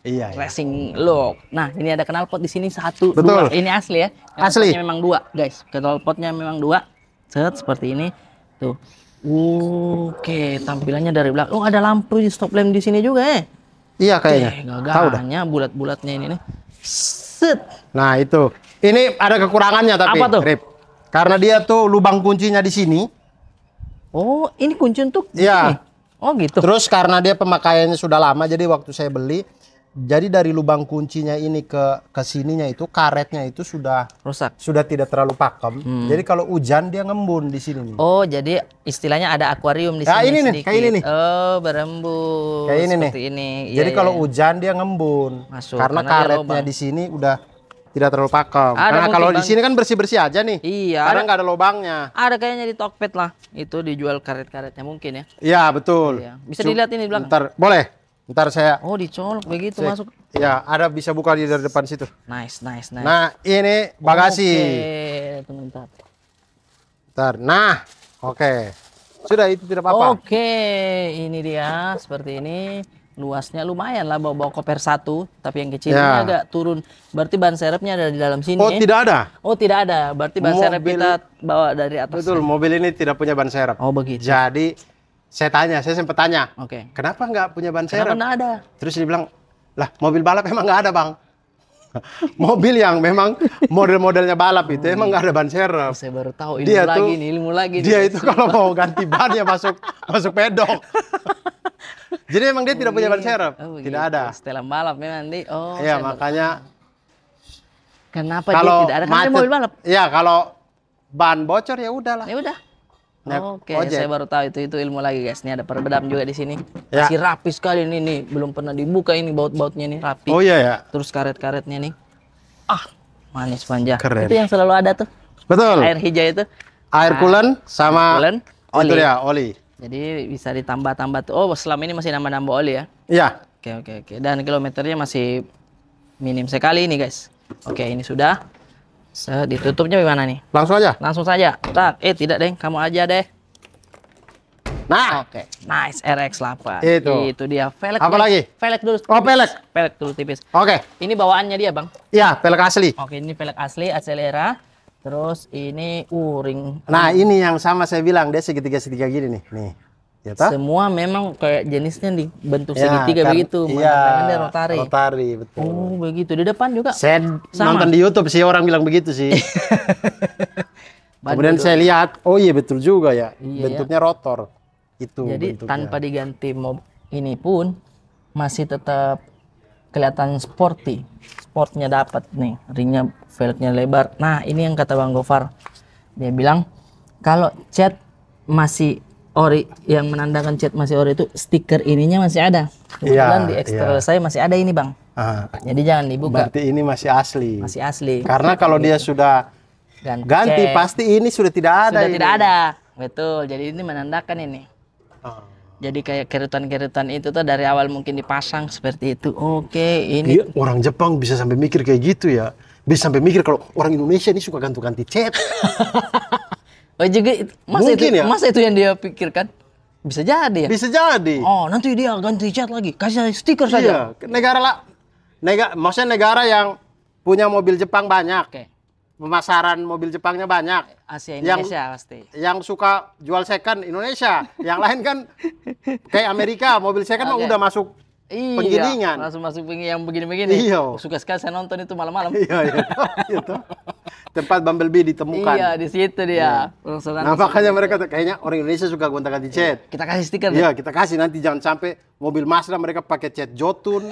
Iya. Racing look. Nah, ini ada knalpot di sini 1, Betul. 2. Ini asli ya. Asli. Memang 2, guys. Knalpotnya memang 2. Set seperti ini. Tuh. Oke, tampilannya dari belakang. Oh, ada lampu di stop lamp di sini juga ya. Iya kayaknya. Tahu dah. Bulat-bulatnya ini nih. Set. Nah, itu. Ini ada kekurangannya tapi, apa tuh? Rip. Karena dia tuh lubang kuncinya di sini. Oh, ini kunci untuk iya. Oh, gitu. Terus karena dia pemakaiannya sudah lama, jadi waktu saya beli, jadi dari lubang kuncinya ini ke sininya itu karetnya itu sudah rusak. Sudah tidak terlalu pakem. Jadi kalau hujan dia ngembun di sini nih. Oh, jadi istilahnya ada akuarium di sini. Ini nih, kayak ini nih. Oh, berembun. Kayak ini nih. Ini. Jadi kalau hujan dia ngembun. Masuk, karena karetnya di sini udah tidak terlalu pakem. Karena kalau di sini kan bersih-bersih aja nih. Iya. Karena nggak ada lubangnya. Ada kayaknya di Tokped lah. Itu dijual karet-karetnya mungkin ya. Iya, betul. Iya. Bisa dilihat ini di belakang. Boleh. Ntar saya. Oh, dicolok begitu masuk. Ya, ada bisa buka dari depan situ. Nice. Nah, ini bagasi. Oke, teman-teman. Ntar. Nah, oke. Sudah itu tidak apa-apa. Oke, ini dia seperti ini. Luasnya lumayan lah bawa koper 1, tapi yang kecil ini agak turun. Berarti ban serepnya ada di dalam sini. Oh, tidak ada. Oh, tidak ada. Berarti ban serep kita bawa dari atas. Betul, mobil ini tidak punya ban serep. Oh, begitu. Jadi saya sempat tanya, kenapa nggak punya ban serep? Kenapa nggak ada? Terus dia bilang, lah mobil balap emang nggak ada bang. Mobil yang memang model-modelnya balap itu emang nggak ada ban serep. Saya baru tahu ilmu lagi. Dia itu kalau mau ganti ban ya masuk pedok. Jadi emang dia tidak punya ban serep, tidak ada. Setelan balap memang nih. Oh, iya makanya. Kenapa dia tidak ada? Karena mobil balap. Iya kalau ban bocor ya udahlah. Ya udah. Oke, saya baru tahu itu ilmu lagi guys. Ini ada peredam juga di sini. Masih rapi sekali ini nih. Belum pernah dibuka ini baut-bautnya nih rapi. Oh iya ya. Terus karet-karetnya nih. Manis manja. Keren. Itu yang selalu ada tuh. Betul. Air hijau itu. Air coolant sama oli. Itu ya, oli. Jadi bisa ditambah-tambah tuh. Oh, selama ini masih nambah-nambah oli ya? Iya. Oke. Dan kilometernya masih minim sekali ini guys. Oke, ini sudah. Ditutupnya gimana nih? Langsung aja? Langsung saja. Tak, tidak deh, kamu aja deh. Nah. Oke, nice RX-8. Itu dia. Velg. Apa lagi? Velg dulu. Oh, velg. Velg dulu tipis. Oke. Ini bawaannya dia, Bang? Iya, velg asli. Oke, ini velg asli, Acelera. Terus ini ring. Nah, ini yang sama saya bilang, dia segitiga-segitiga gini nih. Nih. Ya, semua memang kayak jenisnya dibentuk segitiga begitu. Iya, dia rotari. Rotari, betul. Oh, begitu. Di depan juga saya sama. Nonton di YouTube sih orang bilang begitu sih. Kemudian saya lihat, oh iya betul juga ya. Bentuknya rotor. Itu jadi bentuknya. Tanpa diganti mob ini pun masih tetap kelihatan sporty. Sportnya dapat nih. Ringnya, velgnya lebar. Nah, ini yang kata Bang Gofar. Dia bilang kalau cat masih ori, yang menandakan cat masih ori itu stiker ininya masih ada. Kebetulan di eksternal saya masih ada ini Bang. Jadi jangan dibuka. Berarti ini masih asli. Masih asli. Karena kalau dia sudah ganti pasti ini sudah tidak ada. Sudah tidak ada. Betul. Jadi ini menandakan ini. Jadi kayak kerutan-kerutan itu tuh dari awal mungkin dipasang seperti itu. Oke, ini. Orang Jepang bisa sampai mikir kayak gitu ya. Bisa sampai mikir kalau orang Indonesia ini suka ganti-ganti cat. Oh juga masa itu yang dia pikirkan? Bisa jadi ya? Bisa jadi. Oh, nanti dia ganti cat lagi. Kasih stiker saja. Maksudnya negara yang punya mobil Jepang banyak. Pemasaran mobil Jepangnya banyak. Asia Indonesia pasti. Yang suka jual second Indonesia. Yang lain kan kayak Amerika, mobil second udah masuk penggilingan. Langsung masuk yang begini-begini. Iya. Suka sekali saya nonton itu malam-malam. Iya. Tempat Bumblebee ditemukan. Iya, di situ dia. Nah, makanya mereka kayaknya orang Indonesia suka gonta-ganti cat. Kita kasih stiker. Iya, kita kasih, nanti jangan sampai mobil Mazda mereka pakai cat Jotun.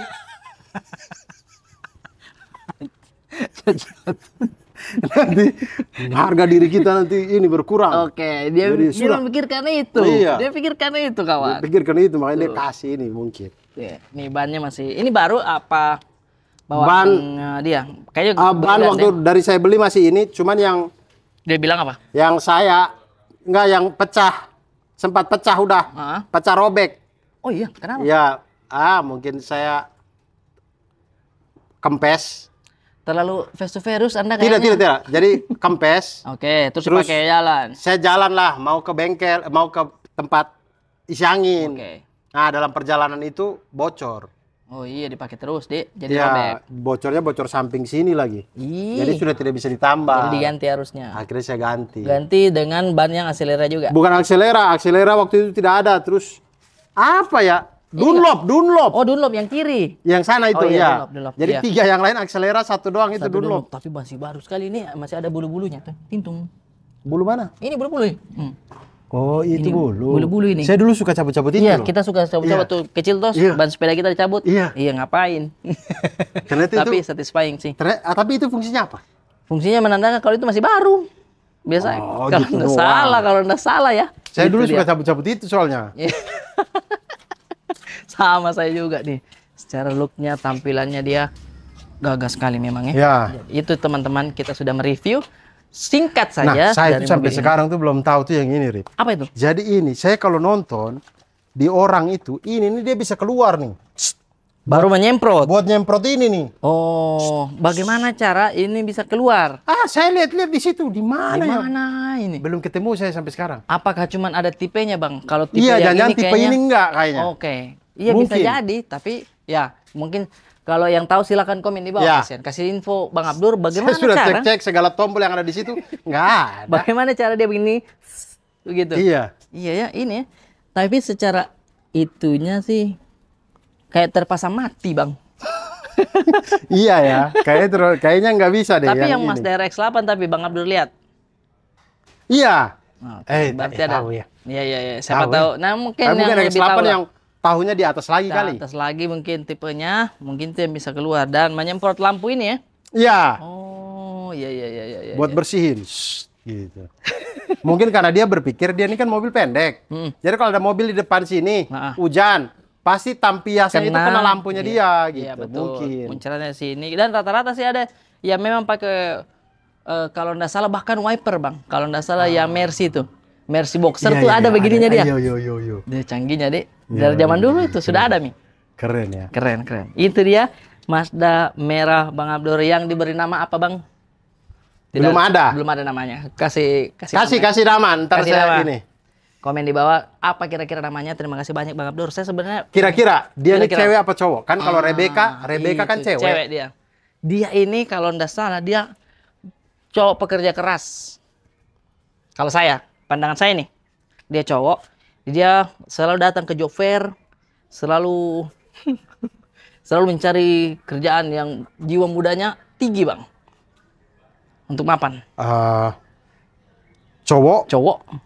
Nanti harga diri kita nanti ini berkurang. Oke, dia memikirkan itu. Iya. Dia pikirkan itu, kawan. Dia pikirkan itu, makanya dia kasih ini mungkin. Nih bannya masih. Ini baru apa? Ban dia. Kayaknya ban waktu dari saya beli masih ini, cuman yang dia bilang apa? Yang saya enggak, yang pecah. Sempat pecah udah. Pecah robek. Oh iya, kenapa? Ya, mungkin saya kempes. Terlalu face to face Anda kayaknya. Tidak. Jadi kempes. Oke, terus pakai jalan. Saya jalan lah, mau ke bengkel, mau ke tempat isi angin. Nah, dalam perjalanan itu bocor. Oh iya, dipakai terus, Dik. Jadi robek. Bocornya bocor samping sini lagi. Jadi sudah tidak bisa ditambah. Jadi diganti harusnya. Akhirnya saya ganti. Ganti dengan ban yang Acelera juga. Bukan Acelera waktu itu tidak ada. Terus apa ya? Dunlop. Oh, Dunlop yang kiri. Yang sana itu ya. Dunlop. Jadi 3 yang lain Acelera, 1 doang itu Dunlop. Tapi masih baru sekali ini, masih ada bulu-bulunya tuh. Tintung. Bulu mana? Ini bulu-bulu. Oh, itu bulu. Bulu-bulu ini. Saya dulu suka cabut-cabut itu. Iya, kita suka cabut-cabut tuh kecil tuh, ban sepeda kita dicabut. Iya, ngapain? Tapi satisfying sih. Tapi itu fungsinya apa? Fungsinya menandakan kalau itu masih baru. Biasa kalau gitu nggak salah ya. Saya dulu suka cabut-cabut itu soalnya. Sama saya juga nih. Secara looknya, tampilannya dia gagah sekali memang ya. Itu teman-teman, kita sudah mereview. Singkat saja. Nah, saya itu sampai sekarang tuh belum tahu tuh yang ini, Rip. Apa itu? Jadi ini, saya kalau nonton di orang itu, ini dia bisa keluar nih. Baru menyemprot. Buat nyemprot ini nih. Oh, bagaimana cara ini bisa keluar? Saya lihat di situ. Di mana ya? Di mana ini? Belum ketemu saya sampai sekarang. Apakah cuma ada tipenya, Bang? Kalau tipe yang ini tipe kayaknya ini enggak kayaknya. Oke. Iya, mungkin bisa jadi, tapi ya mungkin kalau yang tahu silakan komen di bawah. Kasih info Bang Abdur bagaimana cara. Saya sudah cek segala tombol yang ada di situ, enggak ada. Bagaimana cara dia begini? Begitu. Iya. Iya ya, ini ya. Tapi secara itunya sih kayak terpasang mati, Bang. Iya ya, kayaknya nggak bisa deh. Tapi yang Mazda RX-8 tapi Bang Abdur lihat. Iya. Berarti ada. Tahu ya. Iya. Siapa tahu. Nah, mungkin yang RX-8 lebih tahu yang tahunnya di atas lagi kali. Atas lagi mungkin tipenya, mungkin itu yang bisa keluar dan menyemprot lampu ini ya. Iya. Oh, iya. Buat bersihin. Gitu. Mungkin karena dia berpikir dia ini kan mobil pendek. Jadi kalau ada mobil di depan sini, hujan, pasti tampiasnya itu kena lampunya dia gitu. Iya, betul. Mungkin. Munculnya sini dan rata-rata sih ada ya memang pakai kalau nggak salah bahkan wiper, Bang. Kalau nggak salah ya Mercy tuh. Mercy Boxer tuh ada begininya dia. Yo. Dia canggihnya, Dek. Dari zaman dulu itu sudah ada, Mi. Keren ya. Keren. Itu dia Mazda merah Bang Abdur yang diberi nama apa, Bang? Belum ada namanya. Kasih nama. Ntar saya ini. Komen di bawah apa kira-kira namanya. Terima kasih banyak Bang Abdur. Saya sebenarnya kira-kira dia ini cewek apa cowok? Kan kalau Rebecca kan cewek. Cewek dia. Dia ini kalau nggak salah dia cowok pekerja keras. Kalau saya, pandangan saya nih. Dia cowok. Dia selalu datang ke job fair, selalu mencari kerjaan yang jiwa mudanya tinggi, Bang. Untuk mapan. Cowok.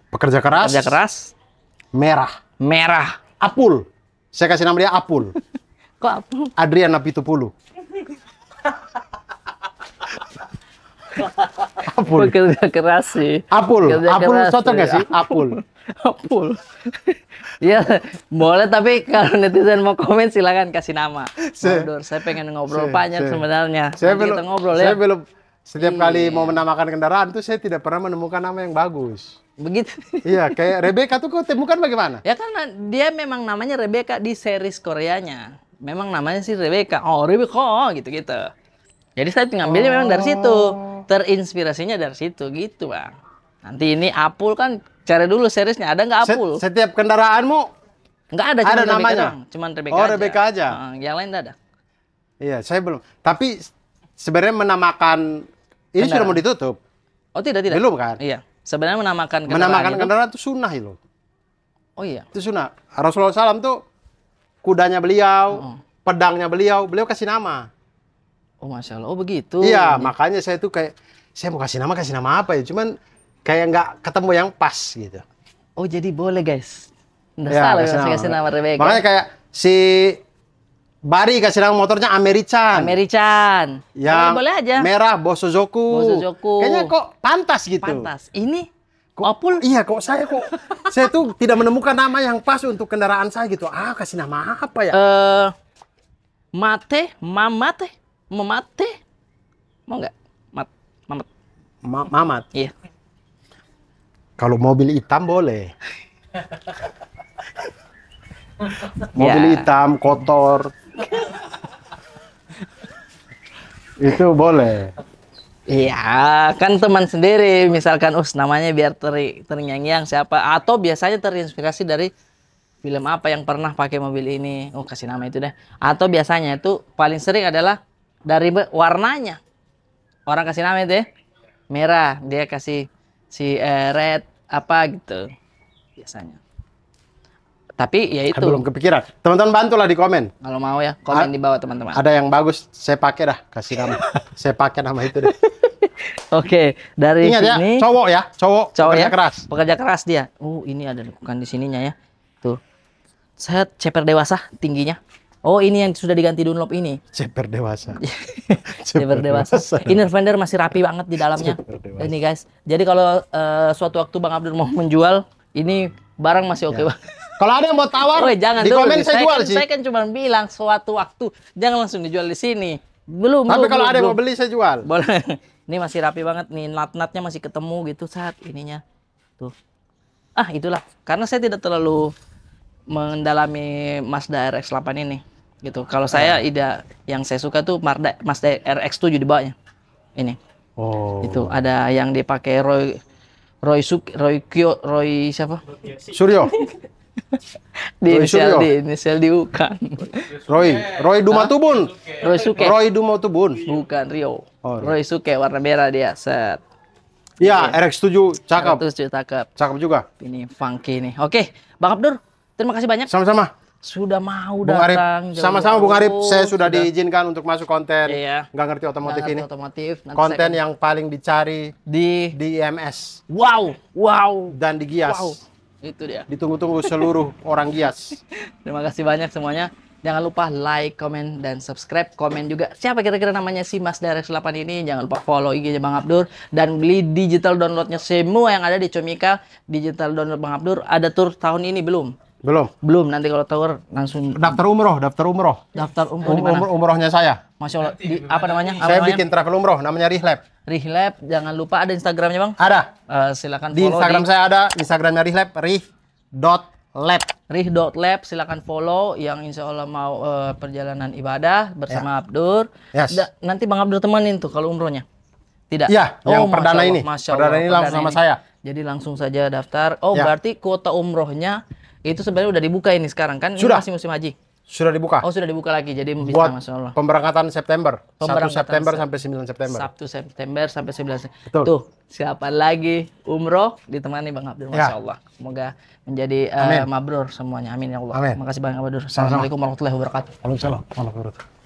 Pekerja keras. Merah. Apul. Saya kasih nama dia Apul. Kok Apul? Adriana Pitupulu. Apul. Pekerja keras sih. Apul cocok nggak sih? Apul. Ya boleh, tapi kalau netizen mau komen silakan kasih nama. Saya pengen ngobrol banyak sebenarnya. Kita ngobrol ya. Saya belum. Setiap kali mau menamakan kendaraan tuh saya tidak pernah menemukan nama yang bagus. Begitu. Iya, kayak Rebecca tuh kau temukan bagaimana? Ya karena dia memang namanya Rebecca di series Koreanya. Memang namanya sih Rebecca. Oh, Rebecca gitu-gitu. Jadi saya ngambilnya memang dari situ. Terinspirasinya dari situ gitu, Bang. Nanti ini Apul kan cari dulu seriesnya ada nggak Apul? Setiap kendaraanmu nggak ada, ada namanya. Cuman Rebecca. Oh, Rebecca aja. Yang lain nggak ada. Iya, saya belum. Tapi sebenarnya menamakan ini sudah mau ditutup. Oh, tidak. Belum kan? Iya. Sebenarnya menamakan kendaraan itu sunnah itu. Oh iya. Itu sunnah. Rasulullah SAW tuh kudanya beliau, pedangnya beliau kasih nama. Oh, Masya Allah. Oh, begitu. Iya, makanya saya tuh kayak saya mau kasih nama apa ya? Cuman kayak nggak ketemu yang pas gitu. Oh, jadi boleh, guys. Nggak salah kasih nama Rebecca. Makanya kayak si Bari kasih nama motornya American. Yang boleh aja. Merah Bosozoku. Kayaknya kok pantas gitu. Pantas. Ini Apul. Iya, saya tuh tidak menemukan nama yang pas untuk kendaraan saya gitu. Kasih nama apa ya? Mamate. Mau nggak? Mamat. Iya. Kalau mobil hitam boleh. Mobil hitam, kotor. Itu boleh. Iya, kan teman sendiri. Misalkan, namanya biar terngiang-ngiang siapa. Atau biasanya terinspirasi dari film apa yang pernah pakai mobil ini. Oh, kasih nama itu deh. Atau biasanya itu paling sering adalah dari warnanya. Orang kasih nama itu ya. Merah, dia kasih si red apa gitu. Biasanya. Tapi ya itu. Belum kepikiran. Teman-teman bantulah di komen. Kalau mau ya, komen di bawah teman-teman. Ada yang bagus, saya pakai dah. Kasih nama. Saya pakai nama itu deh. Oke, dari ingat sini. Ingat ya, cowok pekerja keras. Pekerja keras dia. Ini ada bukan di sininya ya. Tuh. Saya ceper dewasa tingginya. Oh, ini yang sudah diganti Dunlop ini. Ceper dewasa. Ceper dewasa. Inner fender masih rapi banget di dalamnya. Ini guys. Jadi kalau suatu waktu Bang Abdur mau menjual, ini barang masih oke banget. Kalau ada yang mau tawar, jangan di komen saya jual sih. Saya kan cuma bilang suatu waktu, jangan langsung dijual di sini. Belum. Tapi kalau ada yang mau beli saya jual. Boleh. Ini masih rapi banget nih, nat-natnya masih ketemu gitu saat ininya. Tuh. Itulah. Karena saya tidak terlalu mendalami Mazda RX-8 ini. Gitu. Kalau saya yang saya suka tuh Mazda RX-7 di bawahnya. Ini. Oh. Itu ada yang dipakai Roy siapa? Suryo. Inisial di bukan. Roy Dumatubun. Roy Dumatubun. Bukan Rio. Roy Suke warna merah dia. Set. Iya, RX7 cakep. RX7 cakep. Cakep juga. Ini funky nih. Oke, Bang Abdur, Terima kasih banyak. Sama-sama. Sudah mau Bung Arif. datang. Sama-sama Bung Arif, saya sudah diizinkan untuk masuk konten. Iya. Nggak ngerti otomotif Nggak ngerti ini. otomotif. Nanti Konten yang paling dicari di IMS. Wow. Dan di Gias. Wow. Itu dia. Ditunggu-tunggu seluruh orang Gias. Terima kasih banyak semuanya. Jangan lupa like, komen, dan subscribe. Komen juga siapa kira-kira namanya si Mas DRX8 ini. Jangan lupa follow IG-nya Bang Abdur. Dan beli digital downloadnya semua yang ada di Comika. Digital download Bang Abdur. Ada tour tahun ini belum? Belum. Nanti kalau tour langsung Daftar umroh. Daftar umroh di mana? Umrohnya saya. Masya Allah. Apa namanya? Saya bikin travel umroh, namanya Rihlab. Rihlab. Jangan lupa ada Instagramnya Bang. Ada. Silakan di follow Instagram saya ada. Instagramnya Rihlab. Rih.lab. Silakan follow yang insya Allah mau perjalanan ibadah bersama Abdur. Yes. Nanti Bang Abdur temenin tuh kalau umrohnya. Tidak? Iya, yang perdana Allah, ini. Perdana ini langsung sama saya. Jadi langsung saja daftar. Ya. Berarti kuota umrohnya itu sebenarnya udah dibuka ini sekarang kan? Sudah. Ini masih musim haji. Sudah dibuka. Sudah dibuka lagi. Jadi bisa buat Masya Allah. pemberangkatan September. 1 Pemberangkatan September sampai 9 September. Sabtu September sampai 9 September. Betul. Tuh, siapa lagi umroh ditemani Bang Abdur. Masya Allah. Semoga menjadi mabrur semuanya. Amin ya Allah. Amin. Terima kasih Bang Abdur. Assalamualaikum warahmatullahi wabarakatuh. Waalaikumsalam warahmatullahi wabarakatuh.